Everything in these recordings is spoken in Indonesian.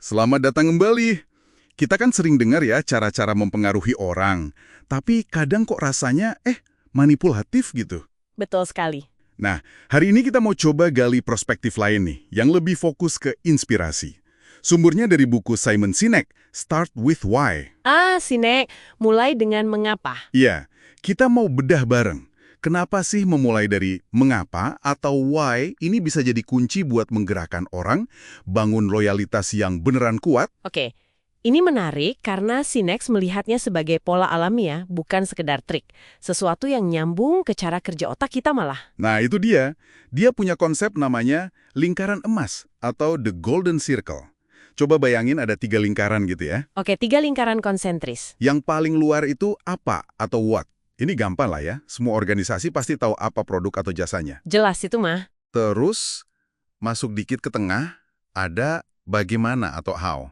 Selamat datang kembali. Kita kan sering dengar ya cara-cara mempengaruhi orang, tapi kadang kok rasanya manipulatif gitu. Betul sekali. Nah, hari ini kita mau coba gali perspektif lain nih, yang lebih fokus ke inspirasi. Sumbernya dari buku Simon Sinek, Start with Why. Sinek, mulai dengan mengapa. Iya, kita mau bedah bareng. Kenapa sih memulai dari mengapa atau why ini bisa jadi kunci buat menggerakkan orang, bangun loyalitas yang beneran kuat? Oke, ini menarik karena Sinek melihatnya sebagai pola alamiah, bukan sekedar trik. Sesuatu yang nyambung ke cara kerja otak kita malah. Nah, itu dia. Dia punya konsep namanya lingkaran emas atau the golden circle. Coba bayangin ada 3 lingkaran gitu ya. Oke, 3 lingkaran konsentris. Yang paling luar itu apa atau what? Ini gampang lah ya. Semua organisasi pasti tahu apa produk atau jasanya. Jelas itu mah. Terus, masuk dikit ke tengah, ada bagaimana atau how.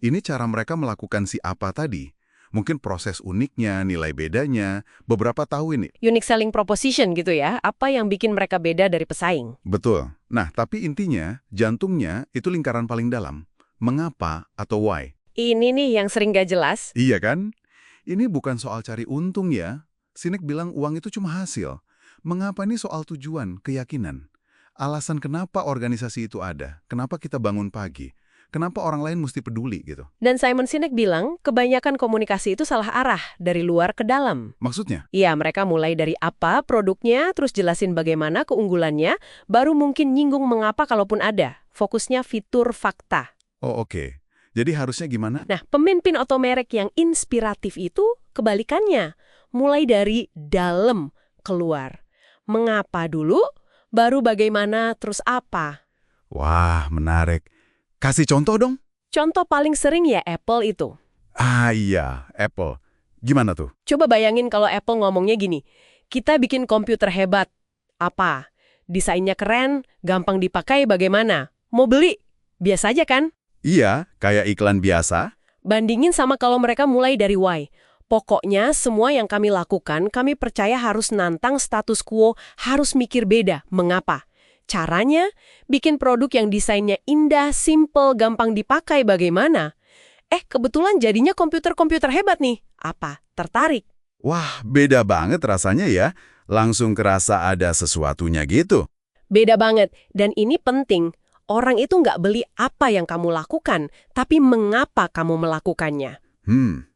Ini cara mereka melakukan si apa tadi. Mungkin proses uniknya, nilai bedanya, beberapa tahu ini. Unique selling proposition gitu ya. Apa yang bikin mereka beda dari pesaing? Betul. Nah, tapi intinya, jantungnya itu lingkaran paling dalam. Mengapa atau why? Ini nih yang sering gak jelas. Iya kan? Ini bukan soal cari untung ya. Sinek bilang uang itu cuma hasil. Mengapa ini soal tujuan, keyakinan. Alasan kenapa organisasi itu ada. Kenapa kita bangun pagi. Kenapa orang lain mesti peduli gitu. Dan Simon Sinek bilang, kebanyakan komunikasi itu salah arah, dari luar ke dalam. Maksudnya? Iya, mereka mulai dari apa produknya, terus jelasin bagaimana keunggulannya, baru mungkin nyinggung mengapa kalaupun ada. Fokusnya fitur fakta. Oh oke. Jadi harusnya gimana? Nah, pemimpin otomerek yang inspiratif itu kebalikannya. Mulai dari dalam keluar. Mengapa dulu, baru bagaimana, terus apa. Wah, menarik. Kasih contoh dong. Contoh paling sering ya Apple itu. Iya, Apple. Gimana tuh? Coba bayangin kalau Apple ngomongnya gini, kita bikin komputer hebat. Apa? Desainnya keren, gampang dipakai bagaimana? Mau beli? Biasa aja kan? Iya, kayak iklan biasa. Bandingin sama kalau mereka mulai dari why. Pokoknya semua yang kami lakukan, kami percaya harus nantang status quo, harus mikir beda. Mengapa? Caranya, bikin produk yang desainnya indah, simple, gampang dipakai bagaimana? Kebetulan jadinya komputer-komputer hebat nih. Apa? Tertarik? Wah, beda banget rasanya ya. Langsung kerasa ada sesuatunya gitu. Beda banget. Dan ini penting. Orang itu nggak beli apa yang kamu lakukan, tapi mengapa kamu melakukannya.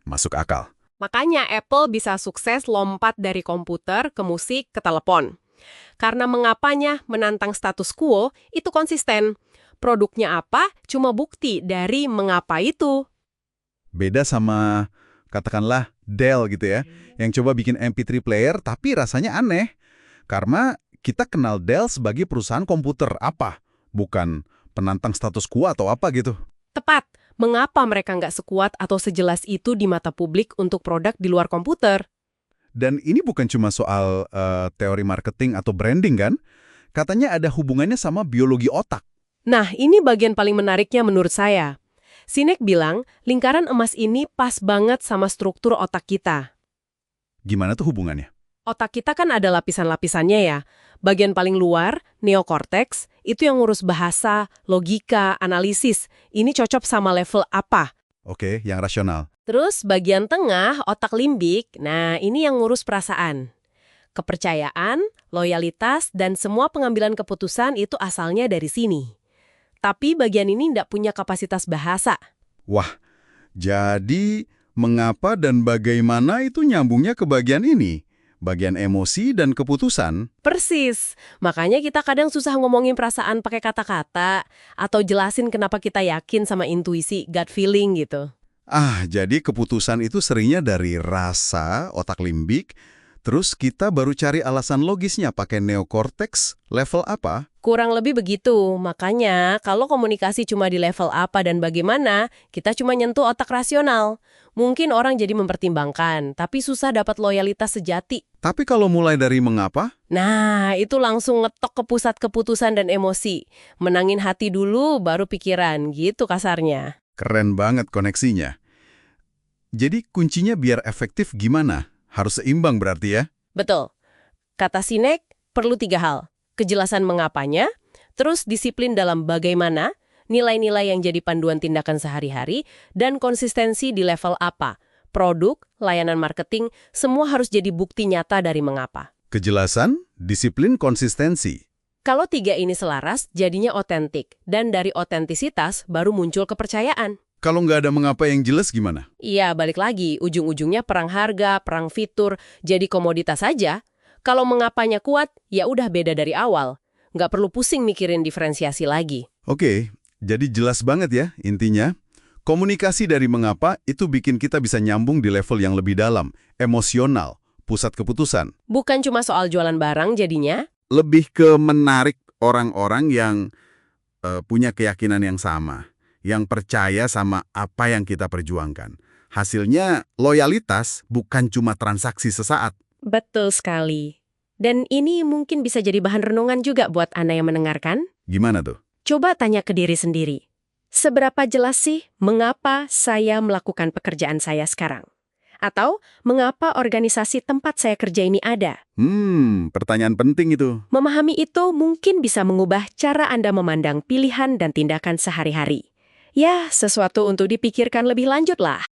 Masuk akal. Makanya Apple bisa sukses lompat dari komputer ke musik ke telepon. Karena mengapanya menantang status quo itu konsisten. Produknya apa cuma bukti dari mengapa itu. Beda sama, katakanlah, Dell gitu ya. Yang coba bikin MP3 player tapi rasanya aneh. Karena kita kenal Dell sebagai perusahaan komputer apa? Bukan penantang status quo atau apa gitu. Tepat. Mengapa mereka nggak sekuat atau sejelas itu di mata publik untuk produk di luar komputer? Dan ini bukan cuma soal teori marketing atau branding kan? Katanya ada hubungannya sama biologi otak. Nah, ini bagian paling menariknya menurut saya. Sinek bilang, lingkaran emas ini pas banget sama struktur otak kita. Gimana tuh hubungannya? Otak kita kan ada lapisan-lapisannya ya. Bagian paling luar, neokorteks, itu yang ngurus bahasa, logika, analisis. Ini cocok sama level apa? Oke, yang rasional. Terus bagian tengah, otak limbik, nah ini yang ngurus perasaan. Kepercayaan, loyalitas, dan semua pengambilan keputusan itu asalnya dari sini. Tapi bagian ini tidak punya kapasitas bahasa. Wah, jadi mengapa dan bagaimana itu nyambungnya ke bagian ini? Bagian emosi dan keputusan. Persis. Makanya kita kadang susah ngomongin perasaan pakai kata-kata atau jelasin kenapa kita yakin sama intuisi, gut feeling gitu. Jadi keputusan itu seringnya dari rasa, otak limbik, terus kita baru cari alasan logisnya pakai neokorteks, level apa? Kurang lebih begitu. Makanya kalau komunikasi cuma di level apa dan bagaimana, kita cuma nyentuh otak rasional. Mungkin orang jadi mempertimbangkan, tapi susah dapat loyalitas sejati. Tapi kalau mulai dari mengapa? Nah, itu langsung ngetok ke pusat keputusan dan emosi. Menangin hati dulu, baru pikiran, gitu kasarnya. Keren banget koneksinya. Jadi kuncinya biar efektif gimana? Harus seimbang berarti ya? Betul. Kata Sinek, perlu 3 hal. Kejelasan mengapanya, terus disiplin dalam bagaimana, nilai-nilai yang jadi panduan tindakan sehari-hari, dan konsistensi di level apa. Produk, layanan marketing, semua harus jadi bukti nyata dari mengapa. Kejelasan, disiplin, konsistensi. Kalau 3 ini selaras, jadinya otentik. Dan dari otentisitas baru muncul kepercayaan. Kalau nggak ada mengapa yang jelas gimana? Iya, balik lagi. Ujung-ujungnya perang harga, perang fitur, jadi komoditas saja. Kalau mengapanya kuat, ya udah beda dari awal. Nggak perlu pusing mikirin diferensiasi lagi. Oke, jadi jelas banget ya intinya. Komunikasi dari mengapa itu bikin kita bisa nyambung di level yang lebih dalam, emosional, pusat keputusan. Bukan cuma soal jualan barang jadinya. Lebih ke menarik orang-orang yang punya keyakinan yang sama, yang percaya sama apa yang kita perjuangkan. Hasilnya loyalitas bukan cuma transaksi sesaat. Betul sekali. Dan ini mungkin bisa jadi bahan renungan juga buat Anda yang mendengarkan. Gimana tuh? Coba tanya ke diri sendiri. Seberapa jelas sih mengapa saya melakukan pekerjaan saya sekarang? Atau mengapa organisasi tempat saya kerja ini ada? Pertanyaan penting itu. Memahami itu mungkin bisa mengubah cara Anda memandang pilihan dan tindakan sehari-hari. Ya, sesuatu untuk dipikirkan lebih lanjut lah.